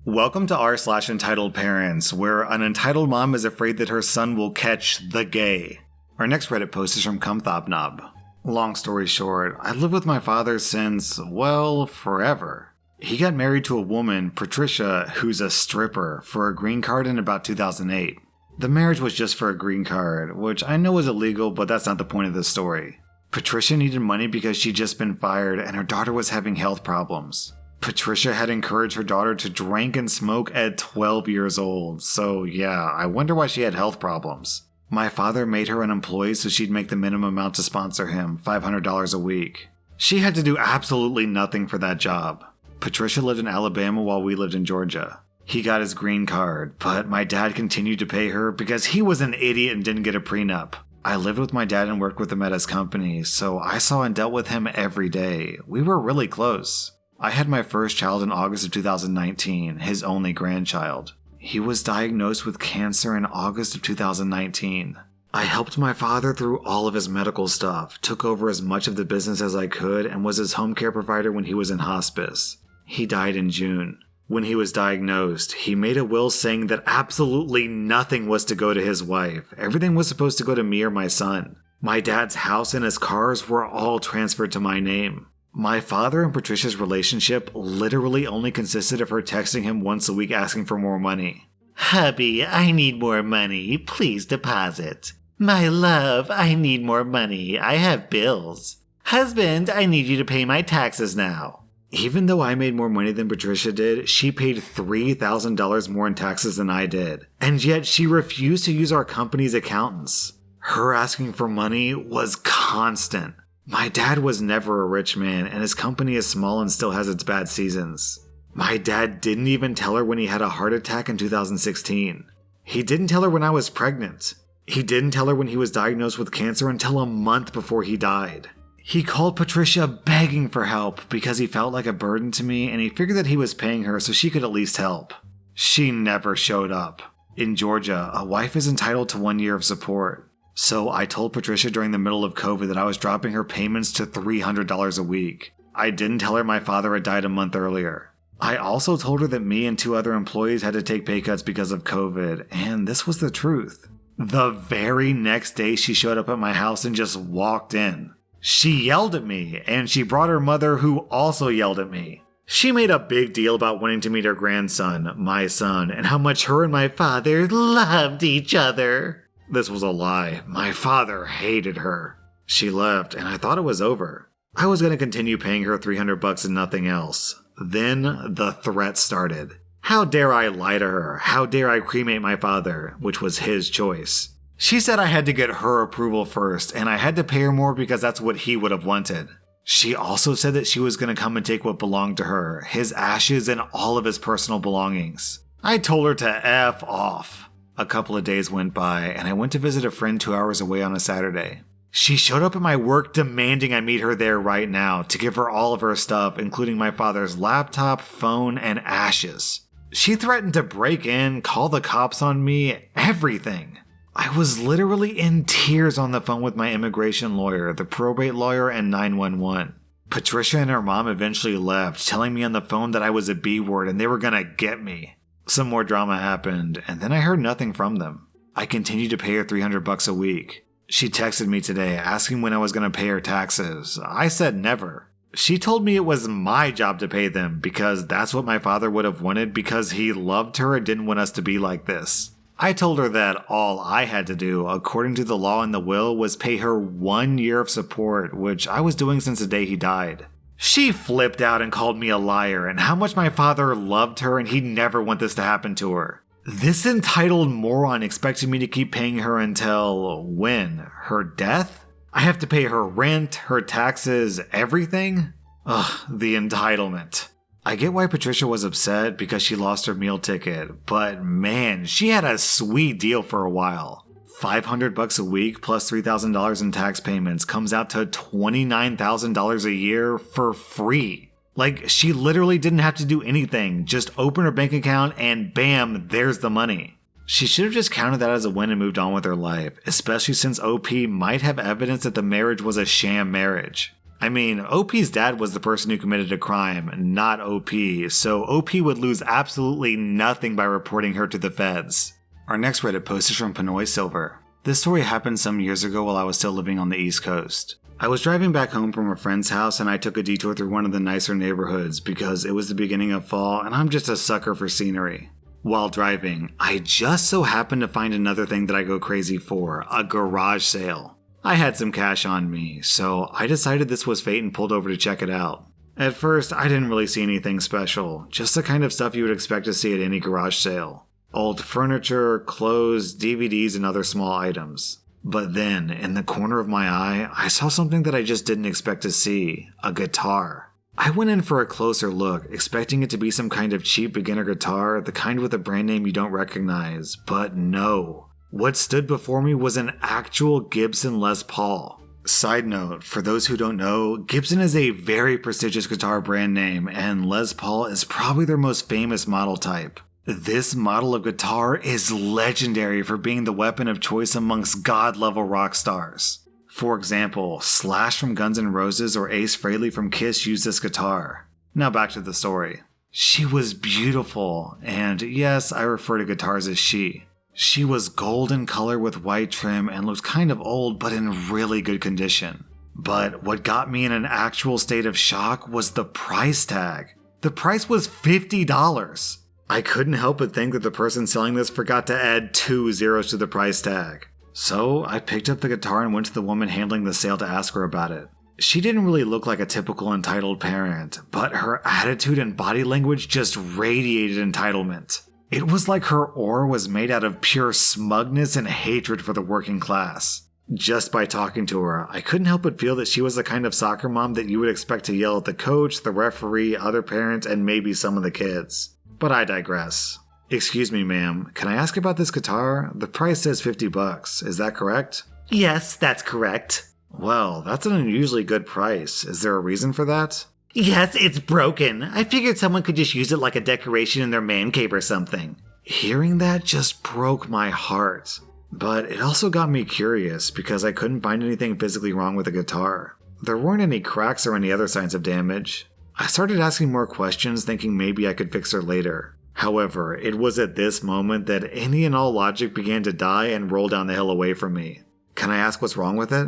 Welcome to r/slash entitled parents, where an entitled mom is afraid that her son will catch the gay. Our next Reddit post is from Cumthobnob. Long story short, I lived with my father since, well, forever. He got married to a woman, Patricia, who's a stripper, for a green card in about 2008. The marriage was just for a green card, which I know is illegal, but that's not the point of this story. Patricia needed money because she'd just been fired and her daughter was having health problems. Patricia had encouraged her daughter to drink and smoke at 12 years old, so yeah, I wonder why she had health problems. My father made her an employee so she'd make the minimum amount to sponsor him, $500 a week. She had to do absolutely nothing for that job. Patricia lived in Alabama while we lived in Georgia. He got his green card, but my dad continued to pay her because he was an idiot and didn't get a prenup. I lived with my dad and worked with him at his company, so I saw and dealt with him every day. We were really close. I had my first child in August of 2019, his only grandchild. He was diagnosed with cancer in August of 2019. I helped my father through all of his medical stuff, took over as much of the business as I could, and was his home care provider when he was in hospice. He died in June. When he was diagnosed, he made a will saying that absolutely nothing was to go to his wife. Everything was supposed to go to me or my son. My dad's house and his cars were all transferred to my name. My father and Patricia's relationship literally only consisted of her texting him once a week asking for more money. "Hubby, I need more money. Please deposit. My love, I need more money. I have bills. Husband, I need you to pay my taxes now." Even though I made more money than Patricia did, she paid $3,000 more in taxes than I did. And yet she refused to use our company's accountants. Her asking for money was constant. My dad was never a rich man, and his company is small and still has its bad seasons. My dad didn't even tell her when he had a heart attack in 2016. He didn't tell her when I was pregnant. He didn't tell her when he was diagnosed with cancer until a month before he died. He called Patricia begging for help because he felt like a burden to me, and he figured that he was paying her so she could at least help. She never showed up. In Georgia, a wife is entitled to 1 year of support. So I told Patricia during the middle of COVID that I was dropping her payments to $300 a week. I didn't tell her my father had died a month earlier. I also told her that me and 2 other employees had to take pay cuts because of COVID, and this was the truth. The very next day she showed up at my house and just walked in. She yelled at me, and she brought her mother, who also yelled at me. She made a big deal about wanting to meet her grandson, my son, and how much her and my father loved each other. This was a lie. My father hated her. She left, and I thought it was over. I was going to continue paying her $300 and nothing else. Then the threat started. How dare I lie to her? How dare I cremate my father, which was his choice? She said I had to get her approval first, and I had to pay her more because that's what he would have wanted. She also said that she was going to come and take what belonged to her, his ashes and all of his personal belongings. I told her to F off. A couple of days went by, and I went to visit a friend 2 hours away on a Saturday. She showed up at my work demanding I meet her there right now to give her all of her stuff, including my father's laptop, phone, and ashes. She threatened to break in, call the cops on me, everything. I was literally in tears on the phone with my immigration lawyer, the probate lawyer, and 911. Patricia and her mom eventually left, telling me on the phone that I was a B-word and they were gonna get me. Some more drama happened, and then I heard nothing from them. I continued to pay her $300 a week. She texted me today asking when I was going to pay her taxes. I said never. She told me it was my job to pay them because that's what my father would have wanted because he loved her and didn't want us to be like this. I told her that all I had to do, according to the law in the will, was pay her 1 year of support, which I was doing since the day he died. She flipped out and called me a liar and how much my father loved her and he'd never want this to happen to her. This entitled moron expected me to keep paying her until when? Her death? I have to pay her rent, her taxes, everything? Ugh, the entitlement. I get why Patricia was upset because she lost her meal ticket, but man, she had a sweet deal for a while. $500 a week plus $3,000 in tax payments comes out to $29,000 a year for free. Like, she literally didn't have to do anything, just open her bank account and bam, there's the money. She should have just counted that as a win and moved on with her life, especially since OP might have evidence that the marriage was a sham marriage. I mean, OP's dad was the person who committed a crime, not OP, so OP would lose absolutely nothing by reporting her to the feds. Our next Reddit post is from Pinoy Silver. This story happened some years ago while I was still living on the East Coast. I was driving back home from a friend's house and I took a detour through one of the nicer neighborhoods because it was the beginning of fall and I'm just a sucker for scenery. While driving, I just so happened to find another thing that I go crazy for, a garage sale. I had some cash on me, so I decided this was fate and pulled over to check it out. At first, I didn't really see anything special, just the kind of stuff you would expect to see at any garage sale. Old furniture, clothes, DVDs, and other small items. But then, in the corner of my eye, I saw something that I just didn't expect to see, a guitar. I went in for a closer look, expecting it to be some kind of cheap beginner guitar, the kind with a brand name you don't recognize, but no. What stood before me was an actual Gibson Les Paul. Side note, for those who don't know, Gibson is a very prestigious guitar brand name, and Les Paul is probably their most famous model type. This model of guitar is legendary for being the weapon of choice amongst god-level rock stars. For example, Slash from Guns N' Roses or Ace Frehley from Kiss used this guitar. Now back to the story. She was beautiful, and yes, I refer to guitars as she. She was gold in color with white trim and looked kind of old but in really good condition. But what got me in an actual state of shock was the price tag. The price was $50. I couldn't help but think that the person selling this forgot to add 2 zeros to the price tag. So I picked up the guitar and went to the woman handling the sale to ask her about it. She didn't really look like a typical entitled parent, but her attitude and body language just radiated entitlement. It was like her aura was made out of pure smugness and hatred for the working class. Just by talking to her, I couldn't help but feel that she was the kind of soccer mom that you would expect to yell at the coach, the referee, other parents, and maybe some of the kids. But I digress. Excuse me, ma'am, can I ask about this guitar? The price says $50, is that correct? Yes, that's correct. Well, that's an unusually good price. Is there a reason for that? Yes, it's broken. I figured someone could just use it like a decoration in their man cave or something. Hearing that just broke my heart. But it also got me curious because I couldn't find anything physically wrong with the guitar. There weren't any cracks or any other signs of damage. I started asking more questions thinking maybe I could fix her later. However, it was at this moment that any and all logic began to die and roll down the hill away from me. Can I ask what's wrong with it?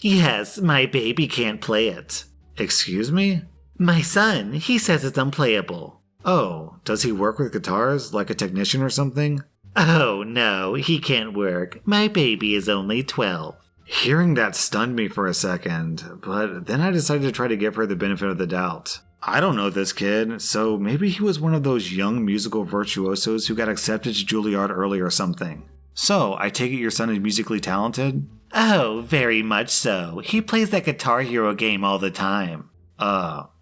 Yes, my baby can't play it. Excuse me? My son, he says it's unplayable. Oh, does he work with guitars, like a technician or something? Oh no, he can't work. My baby is only 12. Hearing that stunned me for a second, but then I decided to try to give her the benefit of the doubt. I don't know this kid, so maybe he was one of those young musical virtuosos who got accepted to Juilliard early or something. So, I take it your son is musically talented? Oh, very much so. He plays that Guitar Hero game all the time.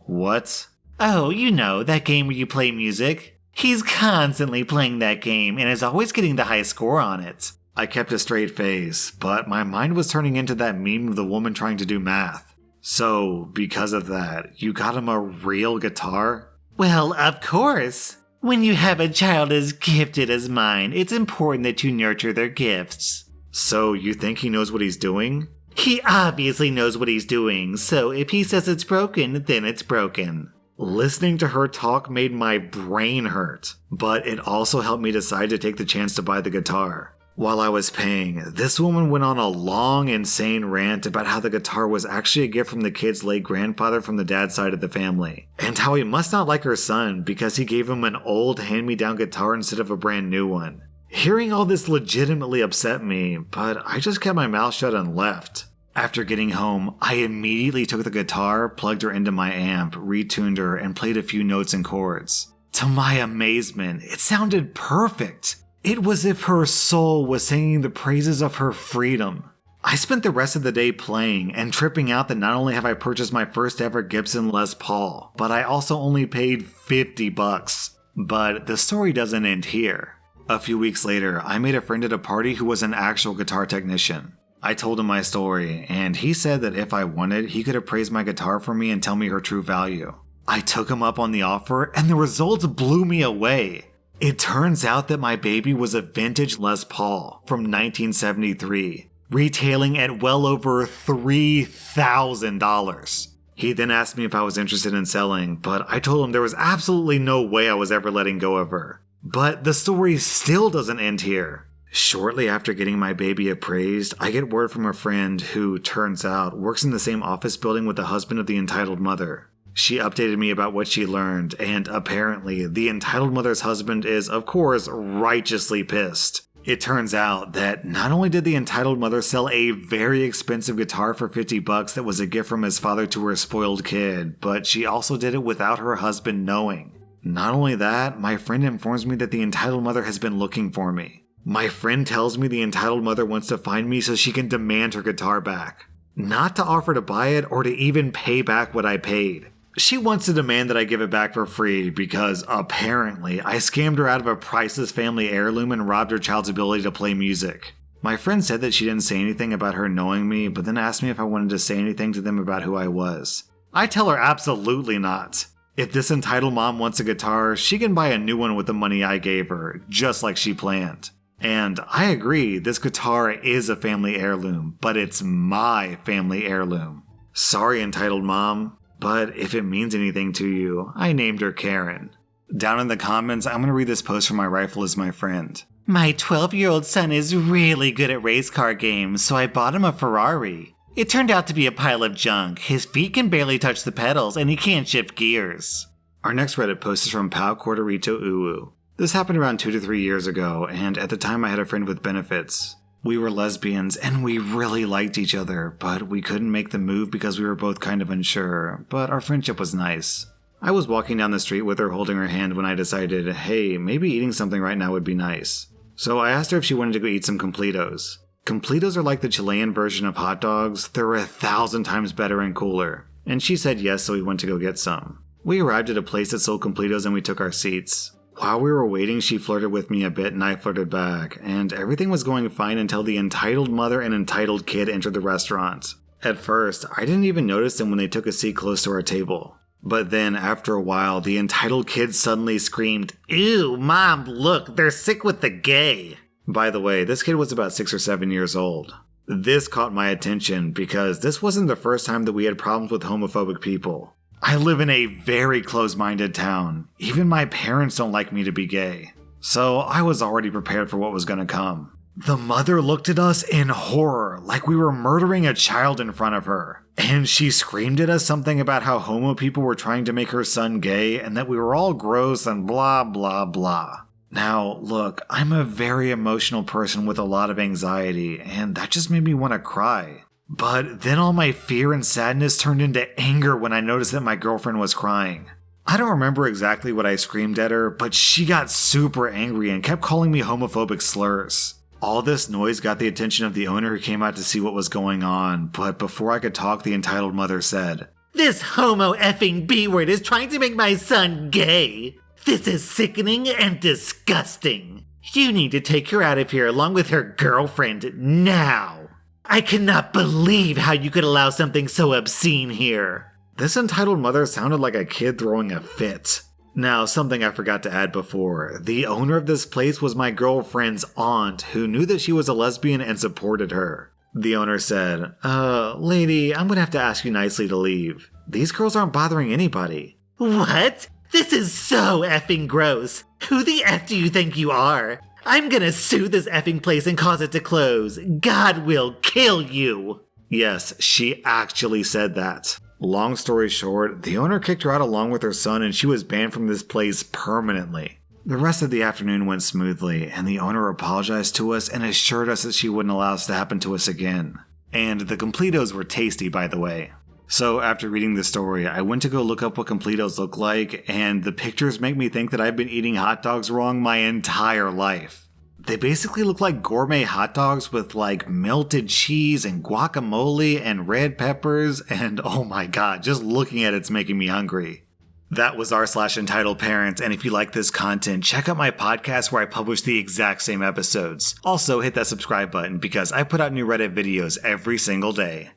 What? Oh, you know, that game where you play music. He's constantly playing that game and is always getting the high score on it. I kept a straight face, but my mind was turning into that meme of the woman trying to do math. So, because of that, you got him a real guitar? Well, of course. When you have a child as gifted as mine, it's important that you nurture their gifts. So, you think he knows what he's doing? He obviously knows what he's doing, so if he says it's broken, then it's broken. Listening to her talk made my brain hurt, but it also helped me decide to take the chance to buy the guitar. While I was paying, this woman went on a long, insane rant about how the guitar was actually a gift from the kid's late grandfather from the dad's side of the family, and how he must not like her son because he gave him an old hand-me-down guitar instead of a brand new one. Hearing all this legitimately upset me, but I just kept my mouth shut and left. After getting home, I immediately took the guitar, plugged her into my amp, retuned her, and played a few notes and chords. To my amazement, it sounded perfect. It was as if her soul was singing the praises of her freedom. I spent the rest of the day playing and tripping out that not only have I purchased my first ever Gibson Les Paul, but I also only paid $50. But the story doesn't end here. A few weeks later, I made a friend at a party who was an actual guitar technician. I told him my story, and he said that if I wanted, he could appraise my guitar for me and tell me her true value. I took him up on the offer, and the results blew me away. It turns out that my baby was a vintage Les Paul from 1973, retailing at well over $3,000. He then asked me if I was interested in selling, but I told him there was absolutely no way I was ever letting go of her. But the story still doesn't end here. Shortly after getting my baby appraised, I get word from a friend who, turns out, works in the same office building with the husband of the entitled mother. She updated me about what she learned, and apparently, the entitled mother's husband is, of course, righteously pissed. It turns out that not only did the entitled mother sell a very expensive guitar for $50 that was a gift from his father to her spoiled kid, but she also did it without her husband knowing. Not only that, my friend informs me that the entitled mother has been looking for me. My friend tells me the entitled mother wants to find me so she can demand her guitar back. Not to offer to buy it or to even pay back what I paid. She wants to demand that I give it back for free because, apparently, I scammed her out of a priceless family heirloom and robbed her child's ability to play music. My friend said that she didn't say anything about her knowing me, but then asked me if I wanted to say anything to them about who I was. I tell her absolutely not. If this entitled mom wants a guitar, she can buy a new one with the money I gave her, just like she planned. And I agree, this guitar is a family heirloom, but it's my family heirloom. Sorry, entitled mom. But if it means anything to you, I named her Karen. Down in the comments, I'm going to read this post from My Rifle Is My Friend. My 12-year-old son is really good at race car games, so I bought him a Ferrari. It turned out to be a pile of junk. His feet can barely touch the pedals, and he can't shift gears. Our next Reddit post is from Pau Corderito Uwu. This happened around 2 to 3 years ago, and at the time I had a friend with benefits. We were lesbians, and we really liked each other, but we couldn't make the move because we were both kind of unsure, but our friendship was nice. I was walking down the street with her holding her hand when I decided, hey, maybe eating something right now would be nice. So I asked her if she wanted to go eat some Completos. Completos are like the Chilean version of hot dogs. They're 1,000 times better and cooler. And she said yes, so we went to go get some. We arrived at a place that sold Completos and we took our seats. While we were waiting, she flirted with me a bit and I flirted back, and everything was going fine until the entitled mother and entitled kid entered the restaurant. At first, I didn't even notice them when they took a seat close to our table. But then, after a while, the entitled kid suddenly screamed, "Ew, Mom, look, they're sick with the gay." By the way, this kid was about 6 or 7 years old. This caught my attention because this wasn't the first time that we had problems with homophobic people. I live in a very close-minded town. Even my parents don't like me to be gay. So I was already prepared for what was going to come. The mother looked at us in horror, like we were murdering a child in front of her. And she screamed at us something about how homo people were trying to make her son gay and that we were all gross and blah blah blah. Now, look, I'm a very emotional person with a lot of anxiety, and that just made me want to cry. But then all my fear and sadness turned into anger when I noticed that my girlfriend was crying. I don't remember exactly what I screamed at her, but she got super angry and kept calling me homophobic slurs. All this noise got the attention of the owner who came out to see what was going on, but before I could talk, the entitled mother said, "This homo effing B-word is trying to make my son gay. This is sickening and disgusting. You need to take her out of here along with her girlfriend now. I cannot believe how you could allow something so obscene here." This entitled mother sounded like a kid throwing a fit. Now, something I forgot to add before. The owner of this place was my girlfriend's aunt, who knew that she was a lesbian and supported her. The owner said, lady, I'm gonna have to ask you nicely to leave. These girls aren't bothering anybody." What? This is so effing gross. Who the F do you think you are? I'm gonna sue this effing place and cause it to close. God will kill you. Yes, she actually said that. Long story short, the owner kicked her out along with her son and she was banned from this place permanently. The rest of the afternoon went smoothly, and the owner apologized to us and assured us that she wouldn't allow this to happen to us again. And the Completos were tasty, by the way. So after reading the story, I went to go look up what Completos look like, and the pictures make me think that I've been eating hot dogs wrong my entire life. They basically look like gourmet hot dogs with like melted cheese and guacamole and red peppers, and oh my god, just looking at it's making me hungry. That was r/Entitledparents, and if you like this content, check out my podcast where I publish the exact same episodes. Also, hit that subscribe button because I put out new Reddit videos every single day.